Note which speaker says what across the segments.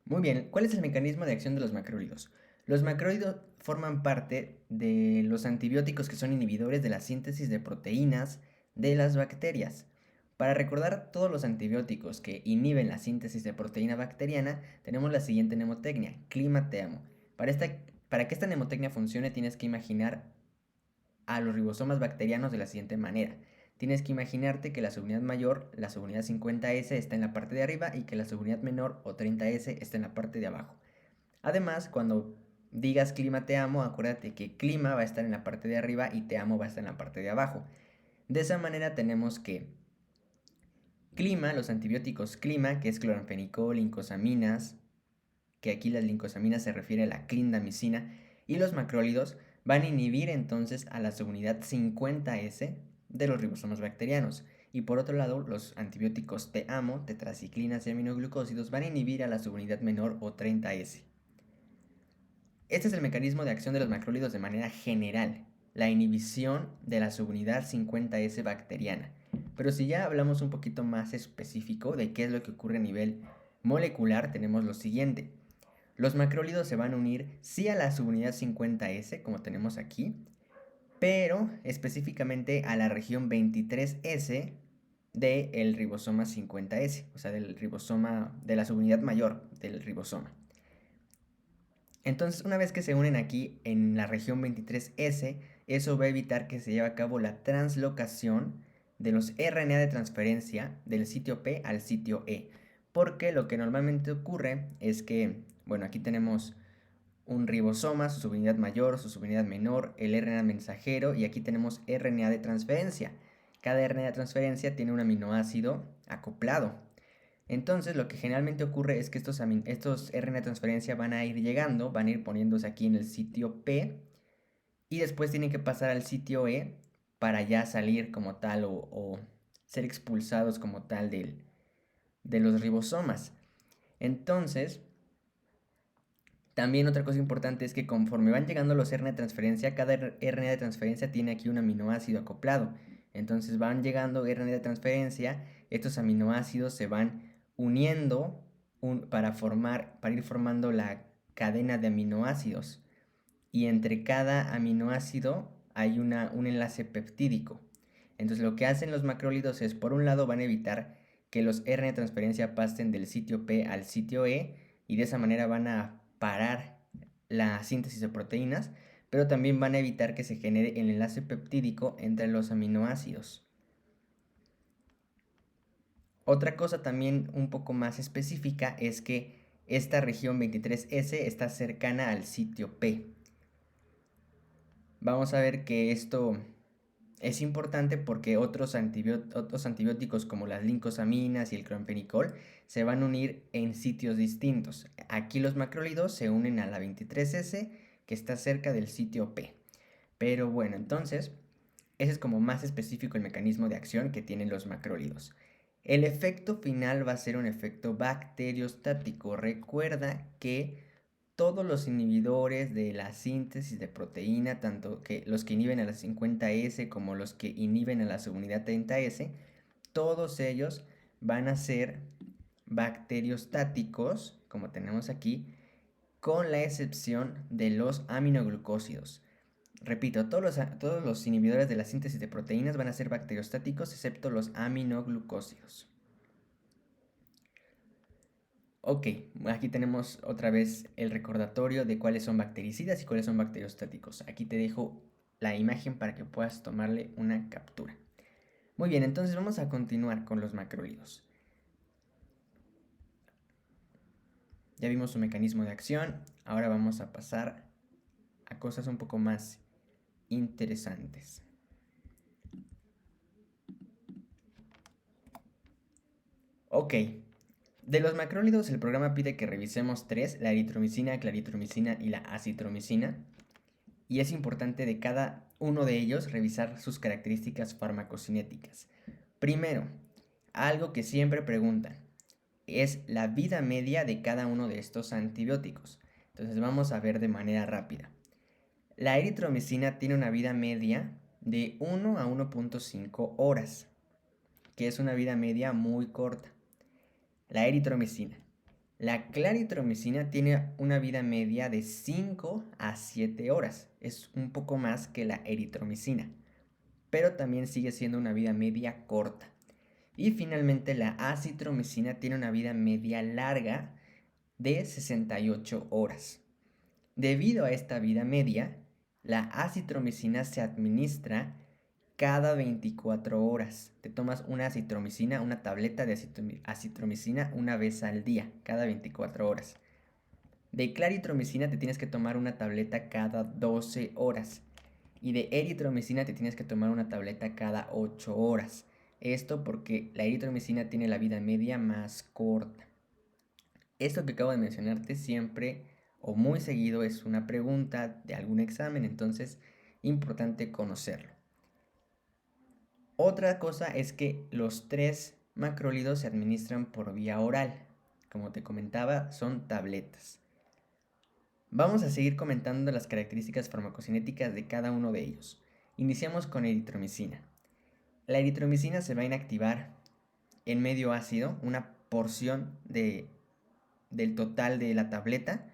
Speaker 1: Muy bien, ¿cuál es el mecanismo de acción de los macrólidos? Los macrólidos forman parte de los antibióticos que son inhibidores de la síntesis de proteínas de las bacterias. Para recordar todos los antibióticos que inhiben la síntesis de proteína bacteriana, tenemos la siguiente mnemotecnia, clima te amo. Para que esta mnemotecnia funcione, tienes que imaginar a los ribosomas bacterianos de la siguiente manera. Tienes que imaginarte que la subunidad mayor, la subunidad 50S, está en la parte de arriba y que la subunidad menor o 30S está en la parte de abajo. Además, cuando digas clima te amo, acuérdate que clima va a estar en la parte de arriba y te amo va a estar en la parte de abajo. De esa manera tenemos que clima, los antibióticos clima, que es cloranfenicol, lincosaminas, que aquí las lincosaminas se refiere a la clindamicina, y los macrólidos van a inhibir entonces a la subunidad 50S de los ribosomas bacterianos. Y por otro lado, los antibióticos te amo, tetraciclinas y aminoglucósidos van a inhibir a la subunidad menor o 30S. Este es el mecanismo de acción de los macrólidos de manera general, la inhibición de la subunidad 50S bacteriana. Pero si ya hablamos un poquito más específico de qué es lo que ocurre a nivel molecular, tenemos lo siguiente. Los macrólidos se van a unir sí a la subunidad 50S, como tenemos aquí, pero específicamente a la región 23S del ribosoma 50S, o sea, del ribosoma, de la subunidad mayor del ribosoma. Entonces, una vez que se unen aquí en la región 23S, eso va a evitar que se lleve a cabo la translocación de los RNA de transferencia del sitio P al sitio E. Porque lo que normalmente ocurre es que, bueno, aquí tenemos un ribosoma, su subunidad mayor, su subunidad menor, el RNA mensajero y aquí tenemos RNA de transferencia. Cada RNA de transferencia tiene un aminoácido acoplado. Entonces lo que generalmente ocurre es que estos RNA de transferencia van a ir llegando, van a ir poniéndose aquí en el sitio P y después tienen que pasar al sitio E para ya salir como tal o ser expulsados como tal de los ribosomas. Entonces, también otra cosa importante es que conforme van llegando los RNA de transferencia, cada RNA de transferencia tiene aquí un aminoácido acoplado. Entonces van llegando RNA de transferencia, estos aminoácidos se van uniendo para ir formando la cadena de aminoácidos. Y entre cada aminoácido hay un enlace peptídico. Entonces lo que hacen los macrólidos es, por un lado, van a evitar que los RNA de transferencia pasen del sitio P al sitio E y de esa manera van a parar la síntesis de proteínas, pero también van a evitar que se genere el enlace peptídico entre los aminoácidos. Otra cosa también un poco más específica es que esta región 23S está cercana al sitio P. Vamos a ver que esto es importante porque otros antibióticos como las lincosaminas y el cloranfenicol se van a unir en sitios distintos. Aquí los macrólidos se unen a la 23S que está cerca del sitio P. Pero bueno, entonces, ese es como más específico el mecanismo de acción que tienen los macrólidos. El efecto final va a ser un efecto bacteriostático. Recuerda que todos los inhibidores de la síntesis de proteína, tanto que los que inhiben a la 50S como los que inhiben a la subunidad 30S, todos ellos van a ser bacteriostáticos, como tenemos aquí, con la excepción de los aminoglucósidos. Repito, todos los inhibidores de la síntesis de proteínas van a ser bacteriostáticos excepto los aminoglucósidos. Ok, aquí tenemos otra vez el recordatorio de cuáles son bactericidas y cuáles son bacteriostáticos. Aquí te dejo la imagen para que puedas tomarle una captura. Muy bien, entonces vamos a continuar con los macrólidos. Ya vimos su mecanismo de acción, ahora vamos a pasar a cosas un poco más interesantes. Ok, de los macrólidos el programa pide que revisemos tres, la eritromicina, claritromicina y la acitromicina. Y es importante de cada uno de ellos revisar sus características farmacocinéticas. Primero, algo que siempre preguntan, es la vida media de cada uno de estos antibióticos. Entonces vamos a ver de manera rápida. La eritromicina tiene una vida media de 1 a 1.5 horas, que es una vida media muy corta. La eritromicina. La claritromicina tiene una vida media de 5 a 7 horas. Es un poco más que la eritromicina, pero también sigue siendo una vida media corta. Y finalmente la acitromicina tiene una vida media larga de 68 horas. Debido a esta vida media, la acitromicina se administra cada 24 horas. Te tomas una acitromicina, una tableta de acitromicina una vez al día, cada 24 horas. De claritromicina te tienes que tomar una tableta cada 12 horas. Y de eritromicina te tienes que tomar una tableta cada 8 horas. Esto porque la eritromicina tiene la vida media más corta. Esto que acabo de mencionarte siempre o muy seguido es una pregunta de algún examen, entonces importante conocerlo. Otra cosa es que los 3 macrólidos se administran por vía oral. Como te comentaba, son tabletas. Vamos a seguir comentando las características farmacocinéticas de cada uno de ellos. Iniciamos con eritromicina. La eritromicina se va a inactivar en medio ácido, una porción del total de la tableta,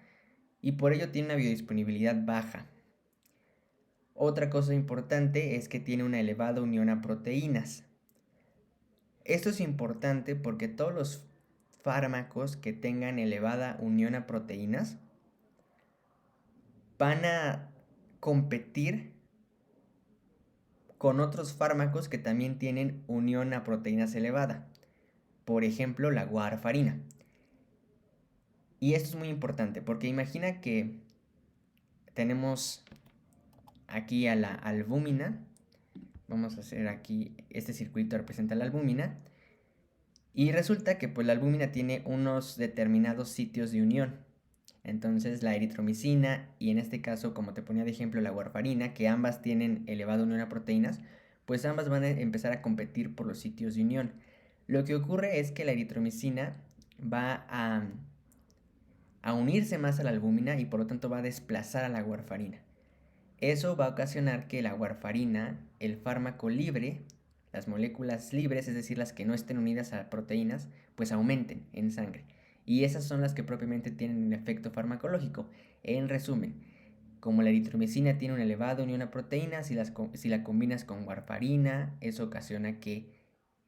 Speaker 1: y por ello tiene una biodisponibilidad baja. Otra cosa importante es que tiene una elevada unión a proteínas. Esto es importante porque todos los fármacos que tengan elevada unión a proteínas van a competir con otros fármacos que también tienen unión a proteínas elevada. Por ejemplo, la warfarina. Y esto es muy importante porque imagina que tenemos aquí a la albúmina. Vamos a hacer aquí, este circuito representa la albúmina. Y resulta que pues la albúmina tiene unos determinados sitios de unión. Entonces la eritromicina y en este caso, como te ponía de ejemplo, la warfarina, que ambas tienen elevada unión a proteínas, pues ambas van a empezar a competir por los sitios de unión. Lo que ocurre es que la eritromicina va a unirse más a la albúmina y por lo tanto va a desplazar a la warfarina. Eso va a ocasionar que la warfarina, el fármaco libre, las moléculas libres, es decir, las que no estén unidas a proteínas, pues aumenten en sangre. Y esas son las que propiamente tienen un efecto farmacológico. En resumen, como la eritromicina tiene una elevada unión a proteínas, si la combinas con warfarina, eso ocasiona que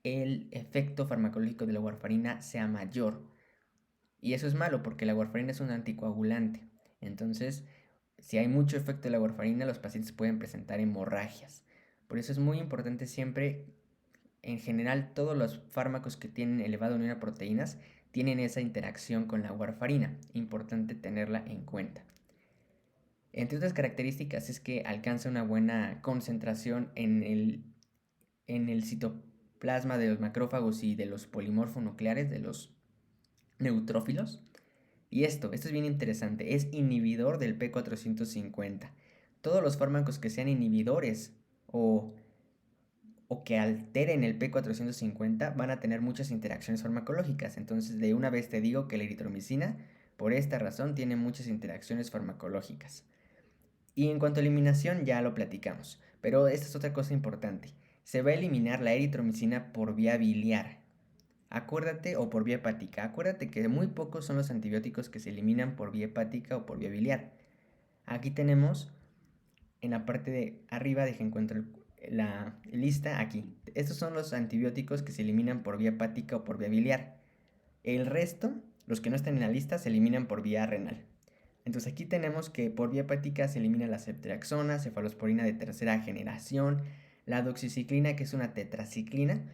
Speaker 1: el efecto farmacológico de la warfarina sea mayor. Y eso es malo porque la warfarina es un anticoagulante. Entonces, si hay mucho efecto de la warfarina, los pacientes pueden presentar hemorragias. Por eso es muy importante siempre, en general, todos los fármacos que tienen elevada unión a proteínas tienen esa interacción con la warfarina. Importante tenerla en cuenta. Entre otras características es que alcanza una buena concentración en el citoplasma de los macrófagos y de los polimorfonucleares, de los neutrófilos. Y esto es bien interesante, es inhibidor del P450. Todos los fármacos que sean inhibidores o que alteren el P450 van a tener muchas interacciones farmacológicas. Entonces, de una vez te digo que la eritromicina, por esta razón, tiene muchas interacciones farmacológicas. Y en cuanto a eliminación, ya lo platicamos. Pero esta es otra cosa importante. Se va a eliminar la eritromicina por vía biliar. Acuérdate, o por vía hepática. Acuérdate que muy pocos son los antibióticos que se eliminan por vía hepática o por vía biliar. Aquí tenemos, en la parte de arriba, deja encuentro la lista aquí. Estos son los antibióticos que se eliminan por vía hepática o por vía biliar. El resto, los que no están en la lista, se eliminan por vía renal. Entonces aquí tenemos que por vía hepática se elimina la ceftriaxona, cefalosporina de tercera generación, la doxiciclina, que es una tetraciclina,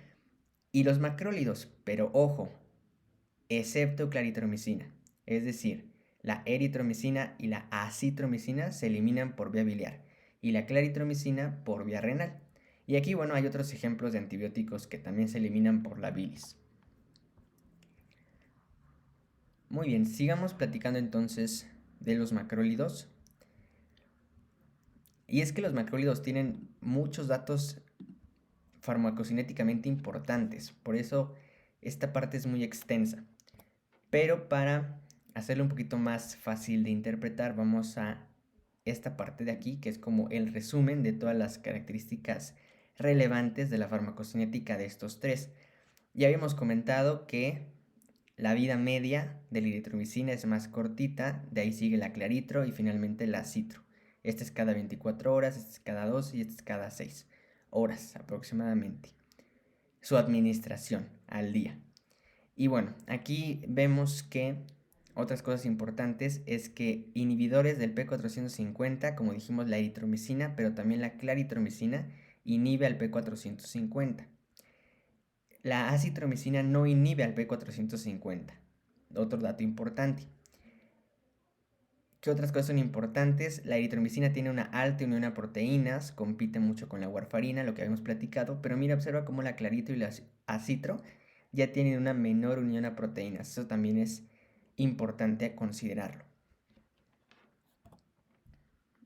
Speaker 1: y los macrólidos, pero ojo, excepto claritromicina. Es decir, la eritromicina y la acitromicina se eliminan por vía biliar y la claritromicina por vía renal. Y aquí, bueno, hay otros ejemplos de antibióticos que también se eliminan por la bilis. Muy bien, sigamos platicando entonces de los macrólidos. Y es que los macrólidos tienen muchos datos farmacocinéticamente importantes, por eso esta parte es muy extensa. Pero para hacerlo un poquito más fácil de interpretar, vamos a esta parte de aquí, que es como el resumen de todas las características relevantes de la farmacocinética de estos tres. Ya habíamos comentado que la vida media de la eritromicina es más cortita, de ahí sigue la claritro y finalmente la citro. Este es cada 24 horas, este es cada 2 y este es cada 6 horas aproximadamente. Su administración al día. Y bueno, aquí vemos que otras cosas importantes es que inhibidores del P450, como dijimos la eritromicina, pero también la claritromicina, inhibe al P450. La acitromicina no inhibe al P450. Otro dato importante. ¿Qué otras cosas son importantes? La eritromicina tiene una alta unión a proteínas, compite mucho con la warfarina, lo que habíamos platicado, pero mira, observa cómo la clarito y la acitro ya tienen una menor unión a proteínas. Eso también es importante considerarlo.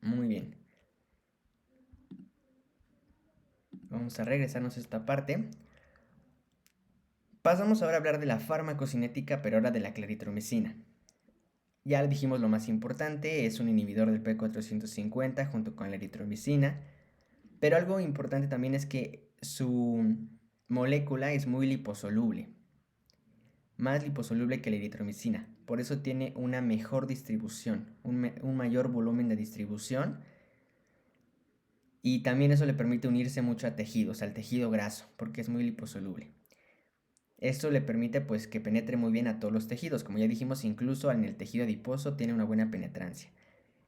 Speaker 1: Muy bien. Vamos a regresarnos a esta parte. Pasamos ahora a hablar de la farmacocinética, pero ahora de la claritromicina. Ya dijimos lo más importante, es un inhibidor del P450 junto con la eritromicina, pero algo importante también es que su molécula es muy liposoluble, más liposoluble que la eritromicina, por eso tiene una mejor distribución, un mayor volumen de distribución, y también eso le permite unirse mucho a tejidos, al tejido graso, porque es muy liposoluble. Esto le permite pues que penetre muy bien a todos los tejidos, como ya dijimos, incluso en el tejido adiposo tiene una buena penetrancia.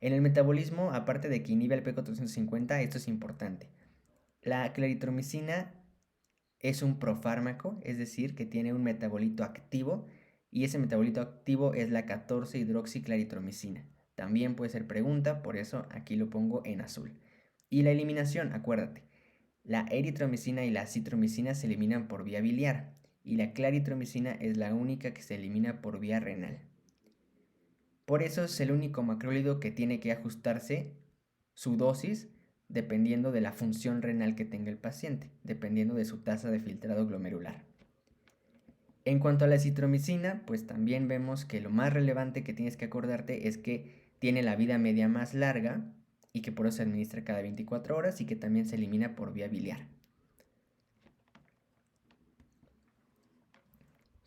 Speaker 1: En el metabolismo, aparte de que inhibe el P450, esto es importante. La claritromicina es un profármaco, es decir, que tiene un metabolito activo y ese metabolito activo es la 14-hidroxiclaritromicina. También puede ser pregunta, por eso aquí lo pongo en azul. Y la eliminación, acuérdate, la eritromicina y la citromicina se eliminan por vía biliar y la claritromicina es la única que se elimina por vía renal. Por eso es el único macrólido que tiene que ajustarse su dosis dependiendo de la función renal que tenga el paciente, dependiendo de su tasa de filtrado glomerular. En cuanto a la citromicina, pues también vemos que lo más relevante que tienes que acordarte es que tiene la vida media más larga y que por eso se administra cada 24 horas y que también se elimina por vía biliar.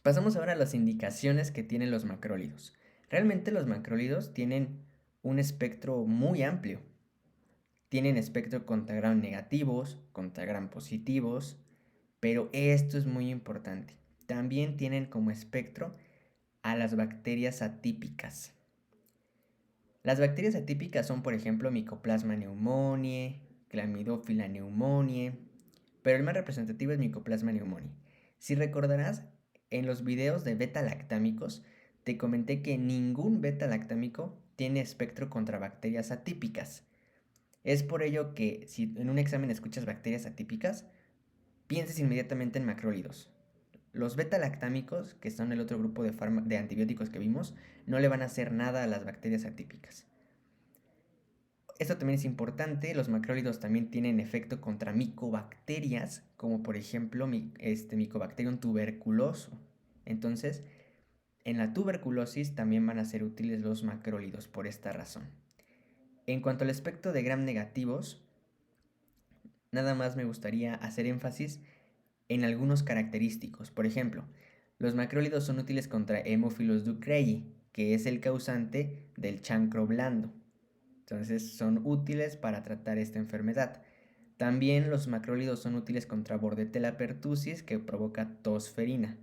Speaker 1: Pasamos ahora a las indicaciones que tienen los macrólidos. Realmente los macrólidos tienen un espectro muy amplio. Tienen espectro contra gram negativos, contra gram positivos, pero esto es muy importante. También tienen como espectro a las bacterias atípicas. Las bacterias atípicas son, por ejemplo, Mycoplasma pneumoniae, Chlamydophila pneumoniae, pero el más representativo es Mycoplasma pneumoniae. Si recordarás, en los videos de beta-lactámicos te comenté que ningún beta-lactámico tiene espectro contra bacterias atípicas. Es por ello que si en un examen escuchas bacterias atípicas, pienses inmediatamente en macrólidos. Los beta-lactámicos, que son el otro grupo de antibióticos que vimos, no le van a hacer nada a las bacterias atípicas. Esto también es importante, los macrólidos también tienen efecto contra micobacterias, como por ejemplo Mycobacterium tuberculoso. Entonces, en la tuberculosis también van a ser útiles los macrólidos por esta razón. En cuanto al espectro de gram negativos, nada más me gustaría hacer énfasis en algunos característicos. Por ejemplo, los macrólidos son útiles contra Haemophilus ducreyi, que es el causante del chancro blando. Entonces son útiles para tratar esta enfermedad. También los macrólidos son útiles contra Bordetella pertussis, que provoca tos ferina.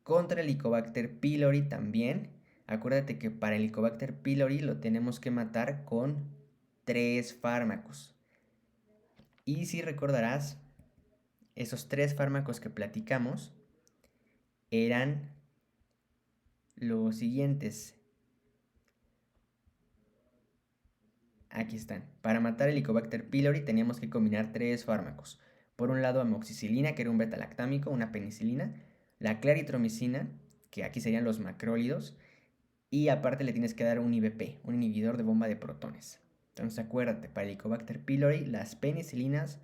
Speaker 1: Contra el Helicobacter pylori también. Acuérdate que para el Helicobacter pylori lo tenemos que matar con 3 fármacos. Y si recordarás, esos 3 fármacos que platicamos eran los siguientes. Aquí están. Para matar el Helicobacter pylori teníamos que combinar 3 fármacos. Por un lado, amoxicilina, que era un beta-lactámico, una penicilina, la claritromicina, que aquí serían los macrólidos, y aparte le tienes que dar un IBP, un inhibidor de bomba de protones. Entonces acuérdate, para el Helicobacter pylori, las penicilinas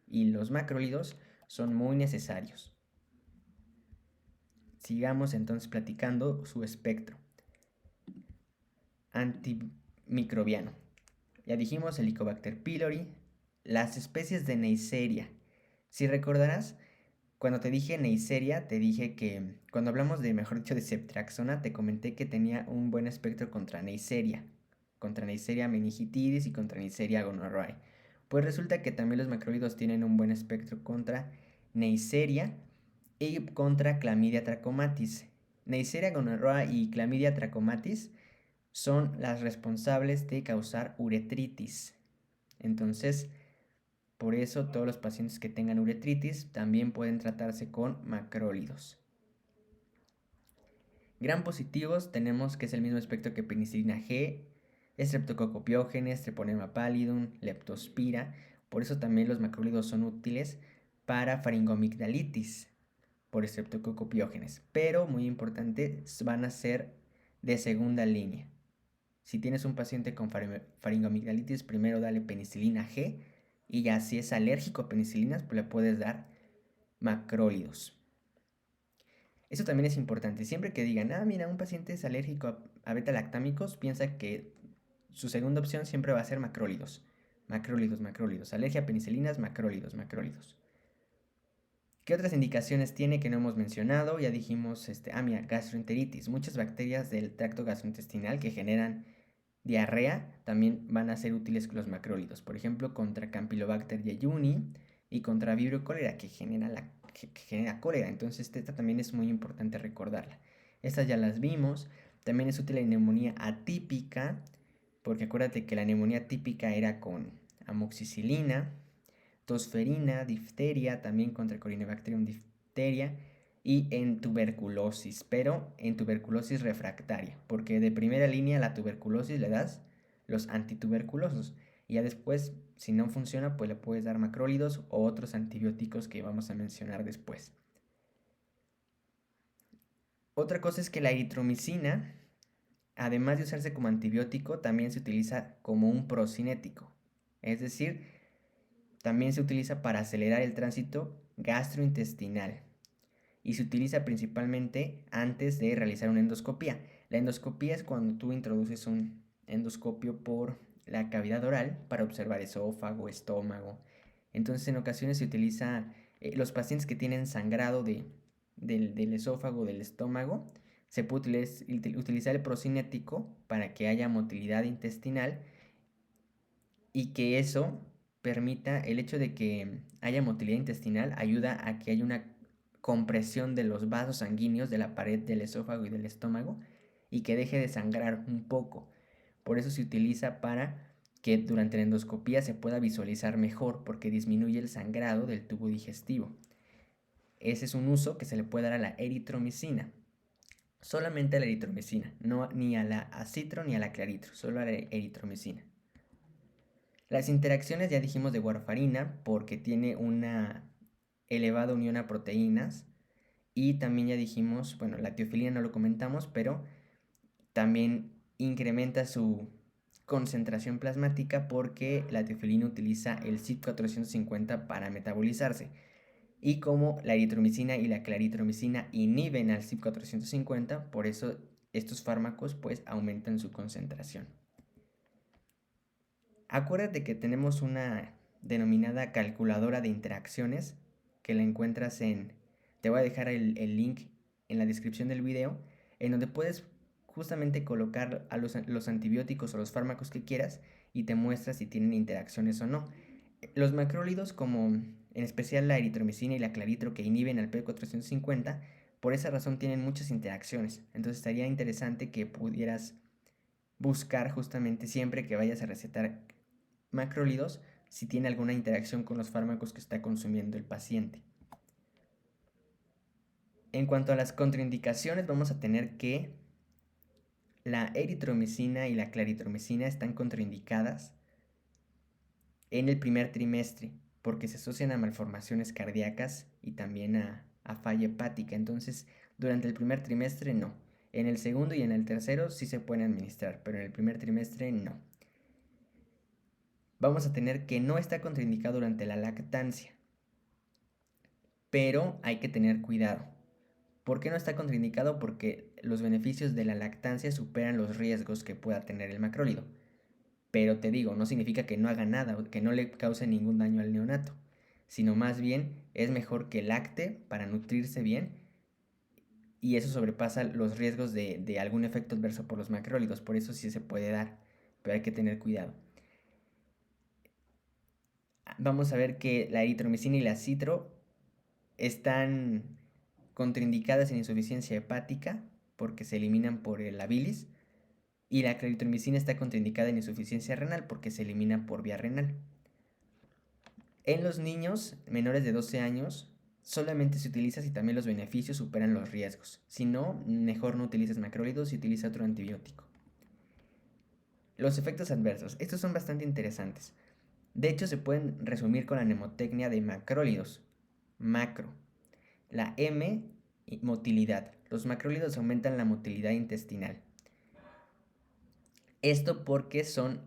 Speaker 1: y los macrólidos son muy necesarios. Sigamos entonces platicando su espectro antimicrobiano. Ya dijimos Helicobacter pylori, las especies de Neisseria. Si recordarás, Cuando te dije Neisseria, te dije que cuando hablamos de, mejor dicho, de ceftriaxona, te comenté que tenía un buen espectro contra Neisseria meningitidis y contra Neisseria gonorrhoeae. Pues resulta que también los macrólidos tienen un buen espectro contra Neisseria y contra Chlamydia trachomatis. Neisseria gonorrhoeae y Chlamydia trachomatis son las responsables de causar uretritis. Entonces, por eso todos los pacientes que tengan uretritis también pueden tratarse con macrólidos. Gram positivos tenemos que es el mismo espectro que penicilina G, Streptococcus Treponema pallidum, Leptospira. Por eso también los macrólidos son útiles para faringomigdalitis por Streptococcus, pero muy importante, van a ser de segunda línea. Si tienes un paciente con faringomigdalitis, primero dale penicilina G y ya si es alérgico a penicilinas, pues le puedes dar macrólidos. Eso también es importante. Siempre que digan, mira, un paciente es alérgico a beta-lactámicos, piensa que su segunda opción siempre va a ser macrólidos. Macrólidos. Alergia a penicilinas, macrólidos. ¿Qué otras indicaciones tiene que no hemos mencionado? Ya dijimos, mira, gastroenteritis. Muchas bacterias del tracto gastrointestinal que generan diarrea también van a ser útiles los macrólidos. Por ejemplo, contra Campylobacter jejuni y contra Vibrio cholera, que genera cólera. Entonces, esta también es muy importante recordarla. Estas ya las vimos. También es útil la neumonía atípica, porque acuérdate que la neumonía típica era con amoxicilina, tosferina, difteria, también contra Corynebacterium difteria, y en tuberculosis, pero en tuberculosis refractaria, porque de primera línea a la tuberculosis le das los antituberculosos, y ya después, si no funciona, pues le puedes dar macrólidos o otros antibióticos que vamos a mencionar después. Otra cosa es que la eritromicina, además de usarse como antibiótico, también se utiliza como un procinético, es decir, también se utiliza para acelerar el tránsito gastrointestinal y se utiliza principalmente antes de realizar una endoscopía. La endoscopía es cuando tú introduces un endoscopio por la cavidad oral para observar esófago, estómago. Entonces en ocasiones se utiliza, los pacientes que tienen sangrado del esófago, del estómago, se puede utilizar el procinético para que haya motilidad intestinal y que eso permita, el hecho de que haya motilidad intestinal ayuda a que haya una compresión de los vasos sanguíneos de la pared del esófago y del estómago y que deje de sangrar un poco. Por eso se utiliza para que durante la endoscopía se pueda visualizar mejor porque disminuye el sangrado del tubo digestivo. Ese es un uso que se le puede dar a la eritromicina. Solamente a la eritromicina, no ni a la acitro ni a la claritro, solo a la eritromicina. Las interacciones ya dijimos de warfarina porque tiene una elevada unión a proteínas y también ya dijimos, bueno, la teofilina no lo comentamos, pero también incrementa su concentración plasmática porque la teofilina utiliza el CYP450 para metabolizarse. Y como la eritromicina y la claritromicina inhiben al CYP450, por eso estos fármacos pues aumentan su concentración. Acuérdate que tenemos una denominada calculadora de interacciones que la encuentras te voy a dejar el link en la descripción del video, en donde puedes justamente colocar a los antibióticos o los fármacos que quieras y te muestra si tienen interacciones o no. Los macrólidos, como en especial la eritromicina y la claritro que inhiben al P450, por esa razón tienen muchas interacciones. Entonces estaría interesante que pudieras buscar justamente siempre que vayas a recetar macrólidos si tiene alguna interacción con los fármacos que está consumiendo el paciente. En cuanto a las contraindicaciones, vamos a tener que la eritromicina y la claritromicina están contraindicadas en el primer trimestre porque se asocian a malformaciones cardíacas y también a falla hepática. Entonces, durante el primer trimestre no. En el segundo y en el tercero sí se pueden administrar, pero en el primer trimestre no. Vamos a tener que no está contraindicado durante la lactancia, pero hay que tener cuidado. ¿Por qué no está contraindicado? Porque los beneficios de la lactancia superan los riesgos que pueda tener el macrólido. Pero te digo, no significa que no haga nada o que no le cause ningún daño al neonato. sino más bien es mejor que lacte para nutrirse bien, y eso sobrepasa los riesgos de algún efecto adverso por los macrólidos. Por eso sí se puede dar, pero hay que tener cuidado. Vamos a ver que la eritromicina y la citro están contraindicadas en insuficiencia hepática porque se eliminan por la bilis, y la claritromicina está contraindicada en insuficiencia renal porque se elimina por vía renal. En los niños menores de 12 años solamente se utiliza si también los beneficios superan los riesgos. Si no, mejor no utilices macrólidos y utiliza otro antibiótico. Los efectos adversos. Estos son bastante interesantes. De hecho, se pueden resumir con la mnemotecnia de macrólidos. Macro. La M, motilidad. Los macrólidos aumentan la motilidad intestinal. Esto porque son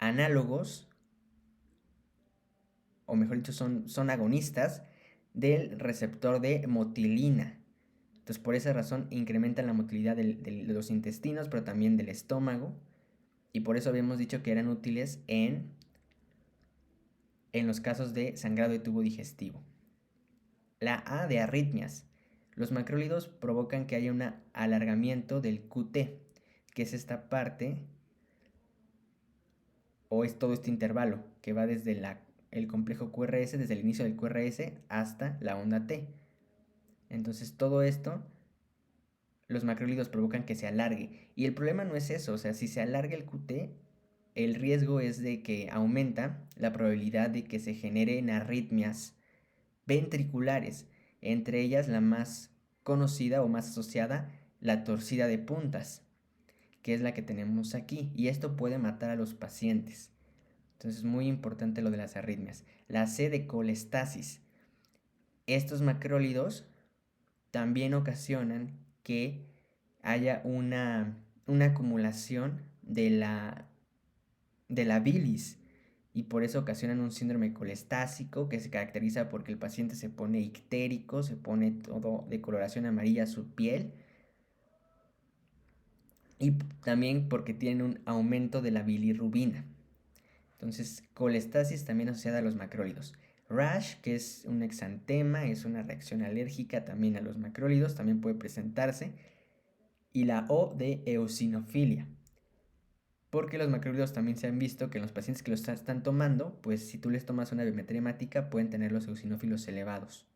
Speaker 1: análogos, o mejor dicho, son agonistas del receptor de motilina. Entonces, por esa razón incrementan la motilidad de los intestinos, pero también del estómago. Y por eso habíamos dicho que eran útiles en los casos de sangrado de tubo digestivo. La A de arritmias. Los macrólidos provocan que haya un alargamiento del QT, que es esta parte, o es todo este intervalo, que va desde el complejo QRS, desde el inicio del QRS hasta la onda T. Entonces todo esto, los macrólidos provocan que se alargue. Y el problema no es eso, o sea, si se alarga el QT, el riesgo es de que aumenta la probabilidad de que se generen arritmias ventriculares, entre ellas la más conocida o más asociada, la torcida de puntas, que es la que tenemos aquí, y esto puede matar a los pacientes. Entonces es muy importante lo de las arritmias. La C de colestasis. Estos macrólidos también ocasionan que haya una acumulación de la bilis, y por eso ocasionan un síndrome colestásico que se caracteriza porque el paciente se pone ictérico, se pone todo de coloración amarilla a su piel, y también porque tienen un aumento de la bilirrubina. Entonces, colestasis también asociada a los macrólidos. Rash, que es un exantema, es una reacción alérgica también a los macrólidos, también puede presentarse. Y la O de eosinofilia, porque los macrólidos también se han visto que en los pacientes que los están tomando, pues si tú les tomas una biometría hemática, pueden tener los eosinófilos elevados.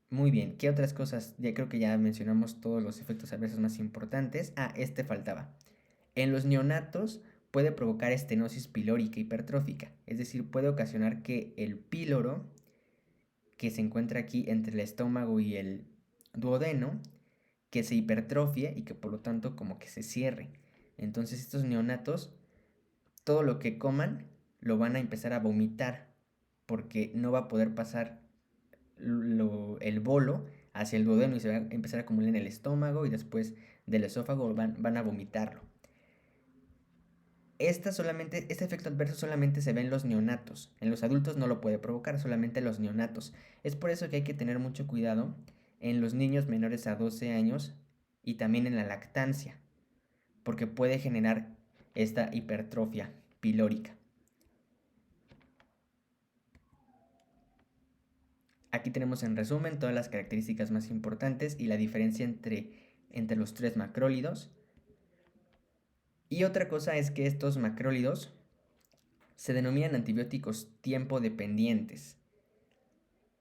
Speaker 1: Muy bien, ¿qué otras cosas? Ya creo que ya mencionamos todos los efectos adversos más importantes. Este faltaba. En los neonatos puede provocar estenosis pilórica hipertrófica, es decir, puede ocasionar que el píloro, que se encuentra aquí entre el estómago y el duodeno, que se hipertrofie y que por lo tanto como que se cierre. Entonces estos neonatos, todo lo que coman lo van a empezar a vomitar porque no va a poder pasar el bolo hacia el duodeno y se va a empezar a acumular en el estómago, y después del esófago van a vomitarlo. Este efecto adverso solamente se ve en los neonatos. En los adultos no lo puede provocar, solamente en los neonatos. Es por eso que hay que tener mucho cuidado en los niños menores a 12 años y también en la lactancia, porque puede generar esta hipertrofia pilórica. Aquí tenemos en resumen todas las características más importantes y la diferencia entre los tres macrólidos. Y otra cosa es que estos macrólidos se denominan antibióticos tiempo dependientes.